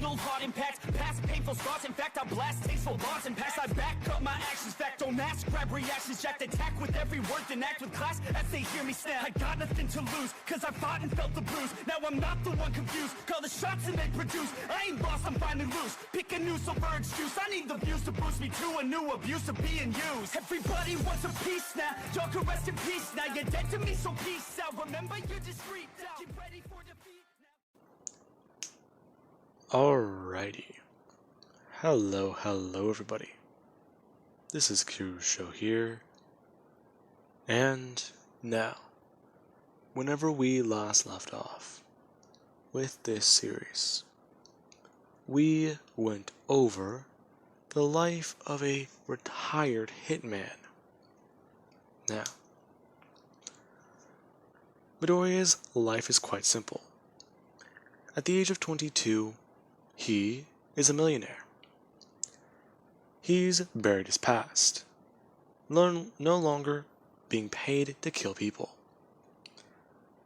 fatal heart impacts, past painful scars. In fact, I blast tasteful bars and pass. I back up my actions, fact don't ask, grab reactions, jacked attack with every word, then act with class as they hear me snap. I got nothing to lose, cause I fought and felt the bruise. Now I'm not the one confused, call the shots and they produce. I ain't lost, I'm finally loose, pick a new silver excuse. I need the views to boost me to a new abuse of being used. Everybody wants a piece now, y'all can rest in peace now. You're dead to me, so peace out. Remember, you're just freaked out. Get ready for defeat now. Alrighty. Hello everybody. This is Q's Show here. And now, whenever we last left off with this series, we went over the life of a retired hitman. Now, Midoriya's life is quite simple. At the age of 22, he is a millionaire. He's buried his past, no longer being paid to kill people.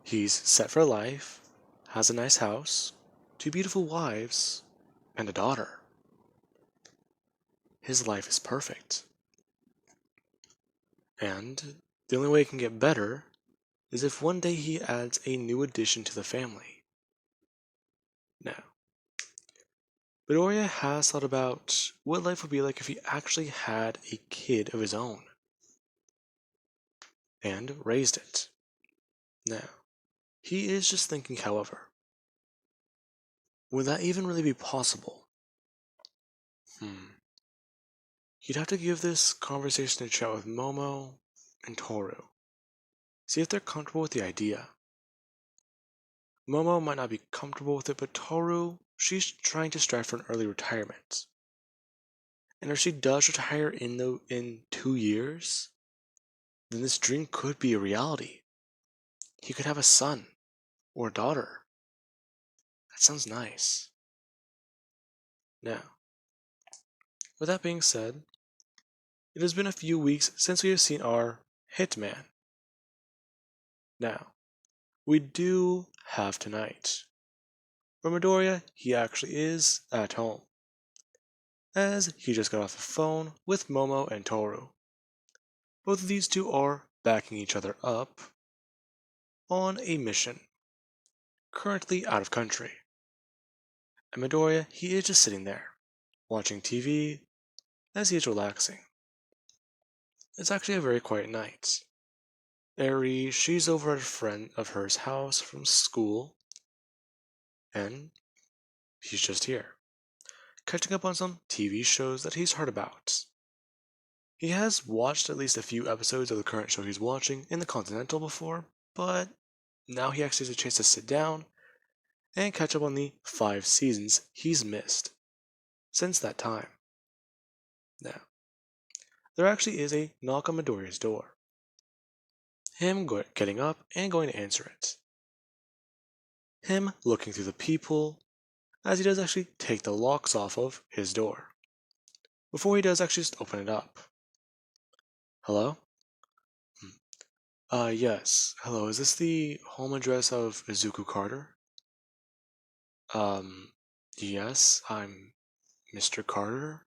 He's set for life, has a nice house, 2 beautiful wives, and a daughter. His life is perfect. And the only way it can get better is if one day he adds a new addition to the family. Now, Midoriya has thought about what life would be like if he actually had a kid of his own and raised it. Now, he is just thinking, however, would that even really be possible? You'd have to give this conversation a chat with Momo and Toru. See if they're comfortable with the idea. Momo might not be comfortable with it, but Toru, she's trying to strive for an early retirement. And if she does retire in 2 years, then this dream could be a reality. He could have a son or a daughter. That sounds nice. Now, with that being said, it has been a few weeks since we have seen our hitman. Now, we do have tonight. For Midoriya, he actually is at home, as he just got off the phone with Momo and Toru. Both of these two are backing each other up on a mission, currently out of country. And Midoriya, he is just sitting there, watching TV as he is relaxing. It's actually a very quiet night. Eri, she's over at a friend of hers' house from school, and he's just here, catching up on some TV shows that he's heard about. He has watched at least a few episodes of the current show he's watching in the Continental before, but now he actually has a chance to sit down and catch up on the 5 seasons he's missed since that time. Now, there actually is a knock on Midoriya's door. Him getting up and going to answer it. Him looking through the peephole as he does actually take the locks off of his door, before he does actually just open it up. Hello? Yes. Hello, is this the home address of Izuku Carter? Yes, I'm Mr. Carter.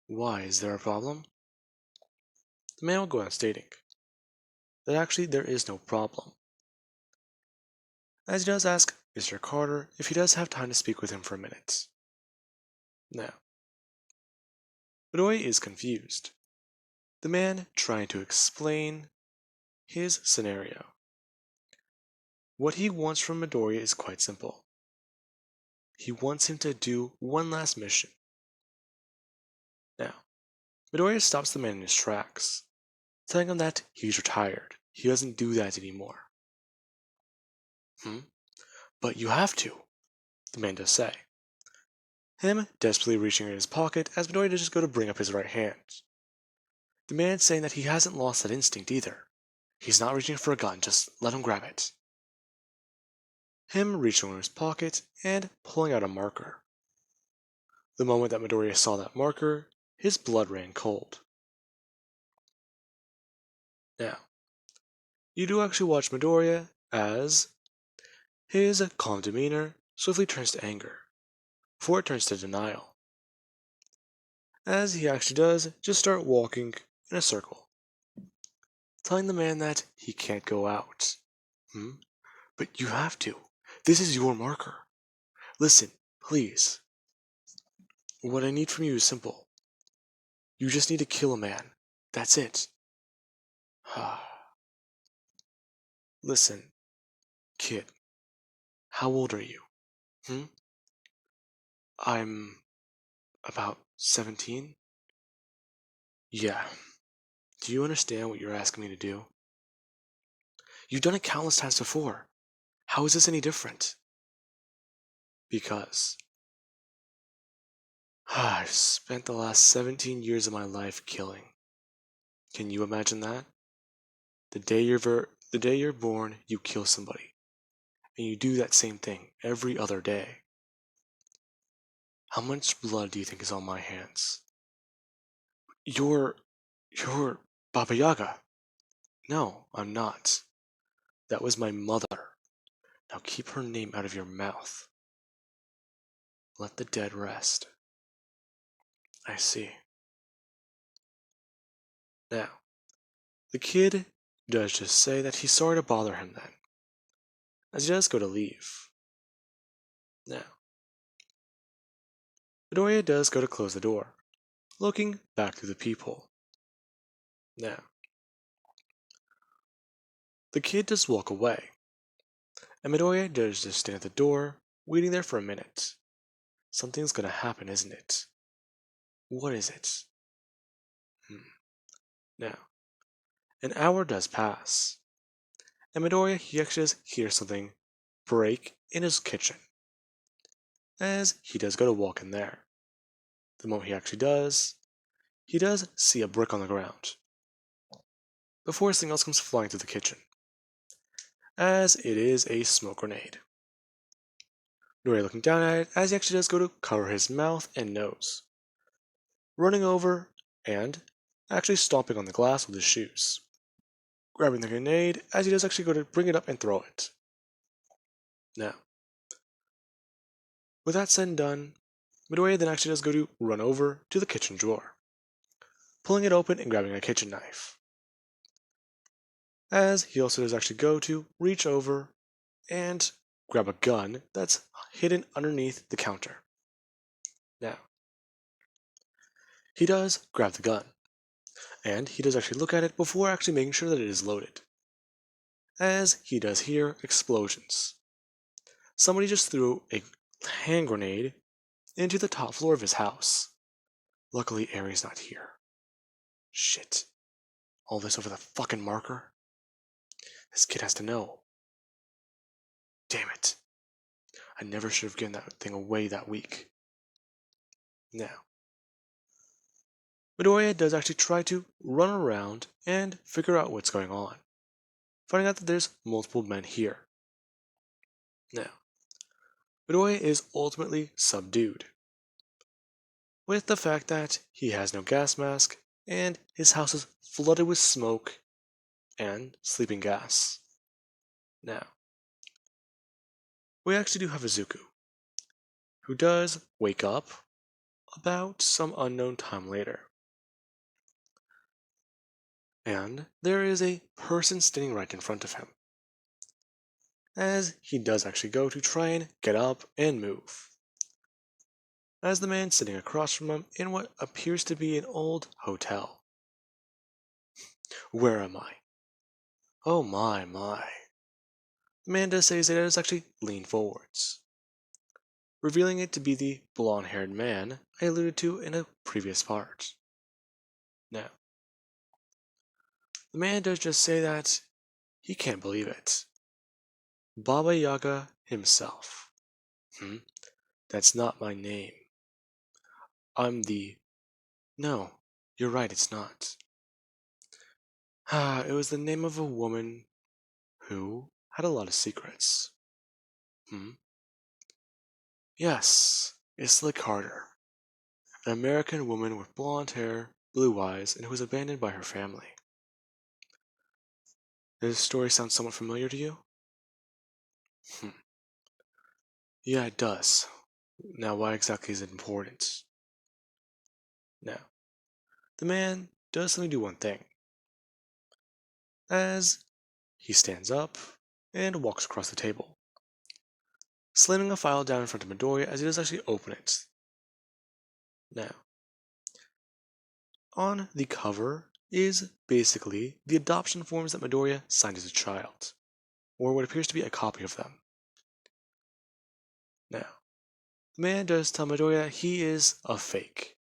Why, is there a problem? The man will go on stating that actually there is no problem, as he does ask Mr. Carter if he does have time to speak with him for a minute. Now, Midoriya is confused. The man trying to explain his scenario. What he wants from Midoriya is quite simple. He wants him to do one last mission. Now, Midoriya stops the man in his tracks, telling him that he's retired. He doesn't do that anymore. But you have to, the man does say. Him desperately reaching in his pocket as Midoriya does just go to bring up his right hand. The man saying that he hasn't lost that instinct either. He's not reaching for a gun, just let him grab it. Him reaching in his pocket and pulling out a marker. The moment that Midoriya saw that marker, his blood ran cold. Now, you do actually watch Midoriya as his calm demeanor swiftly turns to anger, before it turns to denial, as he actually does just start walking in a circle, telling the man that he can't go out. Hmm? But you have to. This is your marker. Listen, please. What I need from you is simple. You just need to kill a man. That's it. Listen, kid, how old are you? Hmm? I'm about 17? Yeah. Do you understand what you're asking me to do? You've done it countless times before. How is this any different? Because I've spent the last 17 years of my life killing. Can you imagine that? The day you're born, you kill somebody, and you do that same thing every other day. How much blood do you think is on my hands? You're you're Baba Yaga. No, I'm not. That was my mother. Now keep her name out of your mouth. Let the dead rest. I see. Now, the kid does just say that he's sorry to bother him then, as he does go to leave. Now, Midoriya does go to close the door, looking back through the peephole. Now, the kid does walk away, and Midoriya does just stand at the door, waiting there for a minute. Something's gonna happen, isn't it? What is it? Now, an hour does pass, and Midoriya he actually does hear something break in his kitchen, as he does go to walk in there. The moment he does see a brick on the ground, before something else comes flying through the kitchen, as it is a smoke grenade. Midoriya looking down at it as he actually does go to cover his mouth and nose, running over and actually stomping on the glass with his shoes, grabbing the grenade as he does actually go to bring it up and throw it. Now, with that said and done, Midoriya then actually does go to run over to the kitchen drawer, pulling it open and grabbing a kitchen knife, as he also does actually go to reach over and grab a gun that's hidden underneath the counter. Now, he does grab the gun, and he does actually look at it before actually making sure that it is loaded, as he does hear explosions. Somebody just threw a hand grenade into the top floor of his house. Luckily, Aries not here. Shit. All this over the fucking marker? This kid has to know. Damn it. I never should have given that thing away that week. Now, Midoriya does actually try to run around and figure out what's going on, finding out that there's multiple men here. Now, Midoriya is ultimately subdued, with the fact that he has no gas mask and his house is flooded with smoke and sleeping gas. Now, we actually do have Izuku, who does wake up about some unknown time later. And there is a person standing right in front of him, as he does actually go to try and get up and move, as the man sitting across from him in what appears to be an old hotel. Where am I? Oh my. The man does say that it does actually lean forwards, revealing it to be the blonde-haired man I alluded to in a previous part. Now, the man does just say that he can't believe it. Baba Yaga himself. That's not my name. I'm the... No, you're right, it's not. It was the name of a woman who had a lot of secrets. Yes, Isla Carter, an American woman with blonde hair, blue eyes, and who was abandoned by her family. Does this story sound somewhat familiar to you? Yeah, it does. Now, why exactly is it important? Now, the man does only do one thing, as he stands up and walks across the table, slamming a file down in front of Midoriya as he does actually open it. Now, on the cover is basically the adoption forms that Midoriya signed as a child, or what appears to be a copy of them. Now, the man does tell Midoriya he is a fake,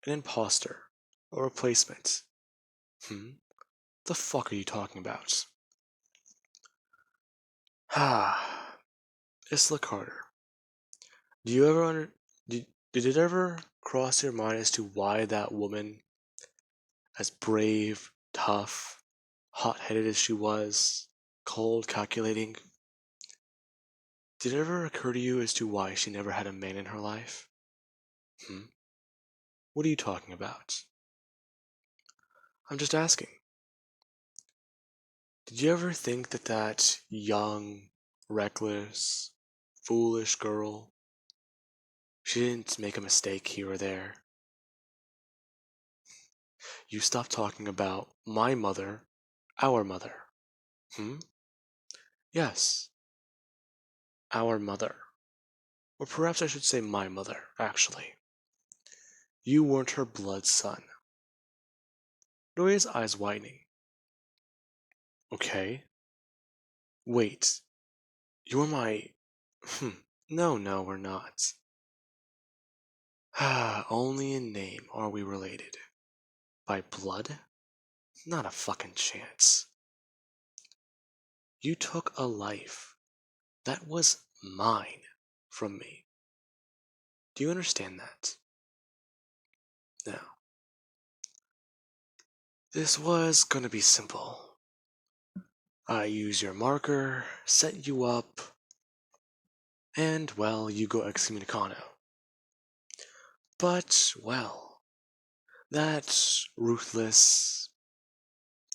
an imposter, a replacement. The fuck are you talking about? Ah, Isla Carter. Do you ever did it ever cross your mind as to why that woman, as brave, tough, hot-headed as she was, cold, calculating, did it ever occur to you as to why she never had a man in her life? What are you talking about? I'm just asking. Did you ever think that that young, reckless, foolish girl, she didn't make a mistake here or there? You stopped talking about my mother, our mother. Yes, our mother. Or perhaps I should say my mother, actually. You weren't her blood son. Doria's eyes widening. Okay. Wait. You're my... No, we're not. Only in name are we related. By blood? Not a fucking chance. You took a life that was mine from me. Do you understand that? Now, this was gonna be simple. I use your marker, set you up, and, well, you go excommunicado. But, well, that ruthless,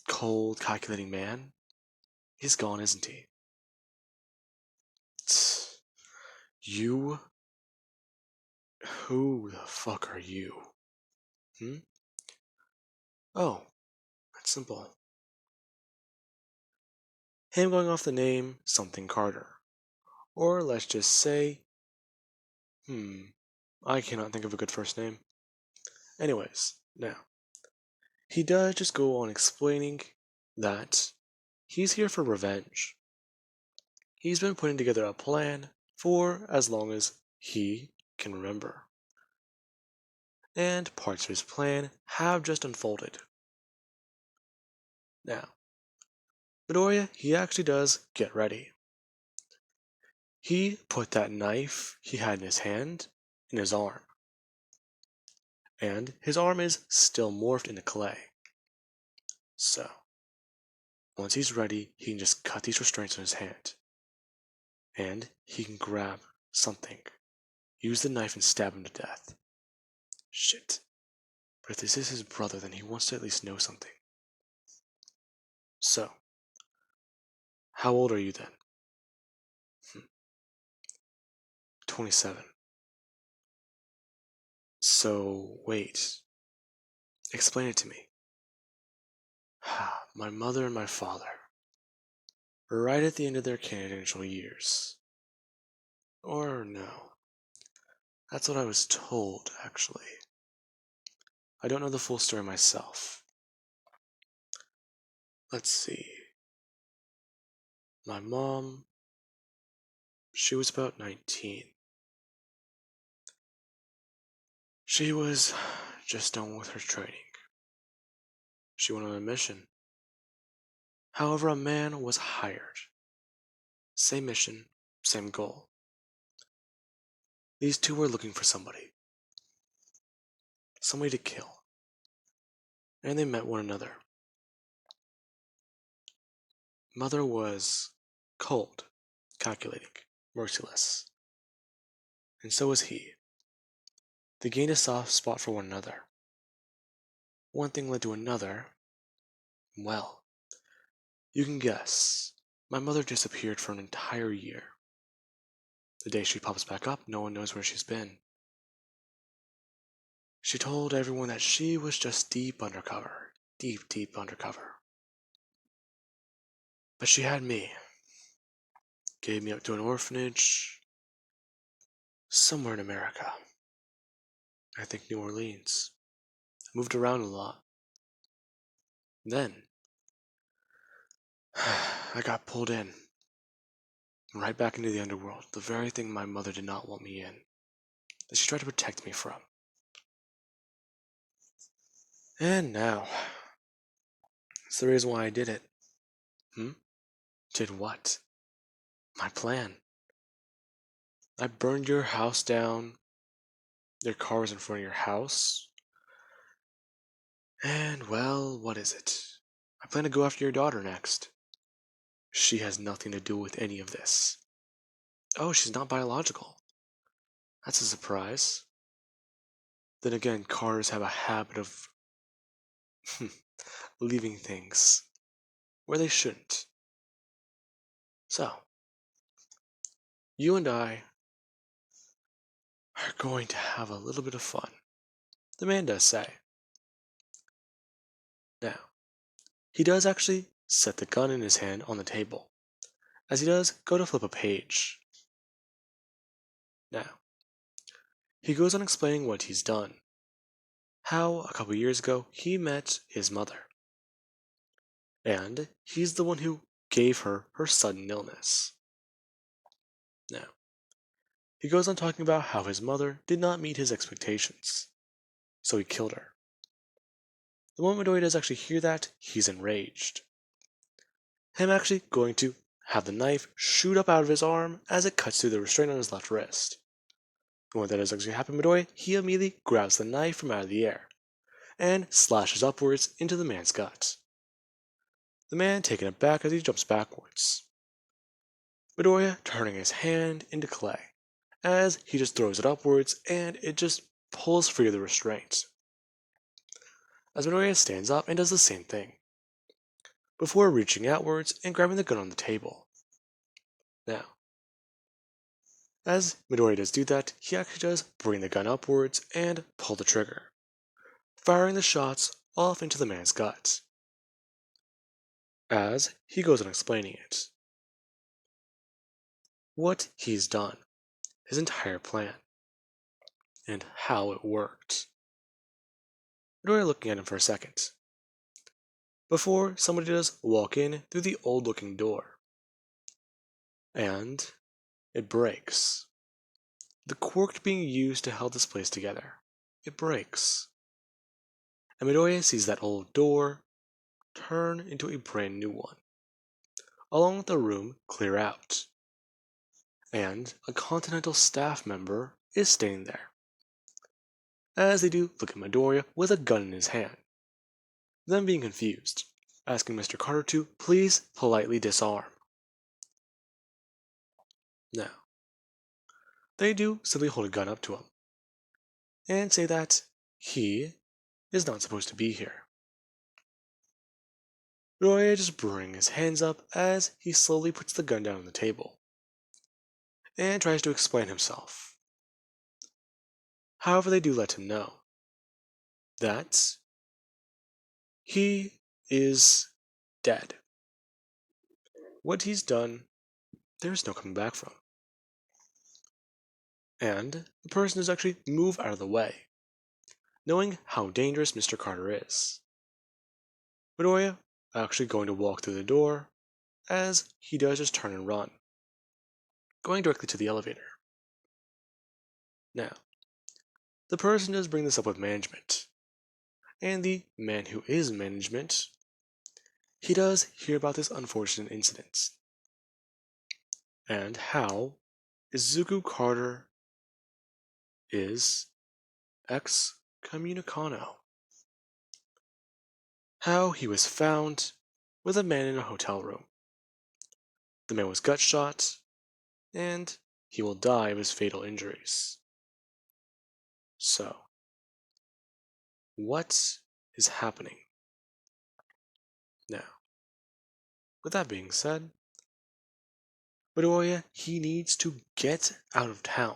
cold, calculating man, he's gone, isn't he? You? Who the fuck are you? Oh, that's simple. Him going off the name something Carter. Or let's just say, I cannot think of a good first name. Anyways, now, he does just go on explaining that he's here for revenge. He's been putting together a plan for as long as he can remember. And parts of his plan have just unfolded. Now, Midoriya, he actually does get ready. He put that knife he had in his hand in his arm. And his arm is still morphed into clay. So, once he's ready, he can just cut these restraints on his hand. And he can grab something, use the knife and stab him to death. Shit. But if this is his brother, then he wants to at least know something. So, how old are you then? 27. So, wait. Explain it to me. My mother and my father. Right at the end of their candidatal years. Or no. That's what I was told, actually. I don't know the full story myself. Let's see. My mom, she was about 19. She was just done with her training. She went on a mission. However, a man was hired. Same mission, same goal. These two were looking for somebody. Somebody to kill. And they met one another. Mother was cold, calculating, merciless. And so was he. They gained a soft spot for one another. One thing led to another. Well, you can guess. My mother disappeared for an entire year. The day she pops back up, no one knows where she's been. She told everyone that she was just deep undercover. Deep, deep undercover. But she had me. Gave me up to an orphanage somewhere in America. I think New Orleans. I moved around a lot. Then, I got pulled in. Right back into the underworld, the very thing my mother did not want me in. That she tried to protect me from. And now, it's the reason why I did it. Did what? My plan. I burned your house down. Your car was in front of your house. And, well, what is it? I plan to go after your daughter next. She has nothing to do with any of this. Oh, she's not biological. That's a surprise. Then again, cars have a habit of leaving things where they shouldn't. So, you and I are going to have a little bit of fun. The man does say. Now, he does actually set the gun in his hand on the table, as he does go to flip a page. Now, he goes on explaining what he's done. How, a couple years ago, he met his mother. And he's the one who gave her her sudden illness. Now, he goes on talking about how his mother did not meet his expectations, so he killed her. The moment Midori does actually hear that, he's enraged. Him actually going to have the knife shoot up out of his arm as it cuts through the restraint on his left wrist. The moment that does actually happen, Midori, he immediately grabs the knife from out of the air and slashes upwards into the man's gut. The man taken aback as he jumps backwards. Midoriya turning his hand into clay as he just throws it upwards and it just pulls free of the restraint. As Midoriya stands up and does the same thing, before reaching outwards and grabbing the gun on the table. Now, as Midoriya does do that, he actually does bring the gun upwards and pull the trigger, firing the shots off into the man's gut. As he goes on explaining it. What he's done, his entire plan, and how it worked. Midoriya looking at him for a second, before somebody does walk in through the old looking door. And it breaks. The cork being used to hold this place together. It breaks. And Midoriya sees that old door turn into a brand new one, along with the room clear out. And a Continental staff member is standing there. As they do look at Midoriya with a gun in his hand. Them being confused, asking Mr. Carter to please politely disarm. Now, they do simply hold a gun up to him and say that he is not supposed to be here. Roy just brings his hands up as he slowly puts the gun down on the table and tries to explain himself. However, they do let him know that he is dead. What he's done, there's no coming back from. And the person does actually move out of the way, knowing how dangerous Mr. Carter is. Midoriya actually going to walk through the door, as he does just turn and run, going directly to the elevator. Now, the person does bring this up with management, and the man who is management, he does hear about this unfortunate incident, and how Izuku Carter is excommunicado. How he was found with a man in a hotel room. The man was gut shot, and he will die of his fatal injuries. So, what is happening now? With that being said, Midoriya, he needs to get out of town.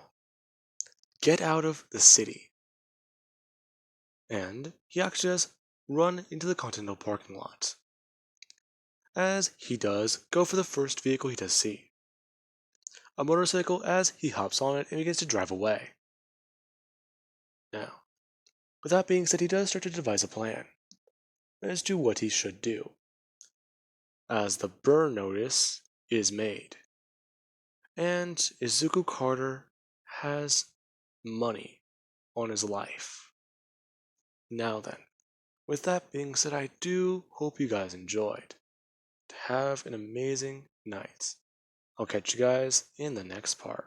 Get out of the city. And he actually does run into the Continental parking lot. As he does go for the first vehicle he does see. A motorcycle, as he hops on it and begins to drive away. Now, with that being said, he does start to devise a plan as to what he should do, as the burn notice is made, and Izuku Carter has money on his life. Now then, with that being said, I do hope you guys enjoyed. Have an amazing night. I'll catch you guys in the next part.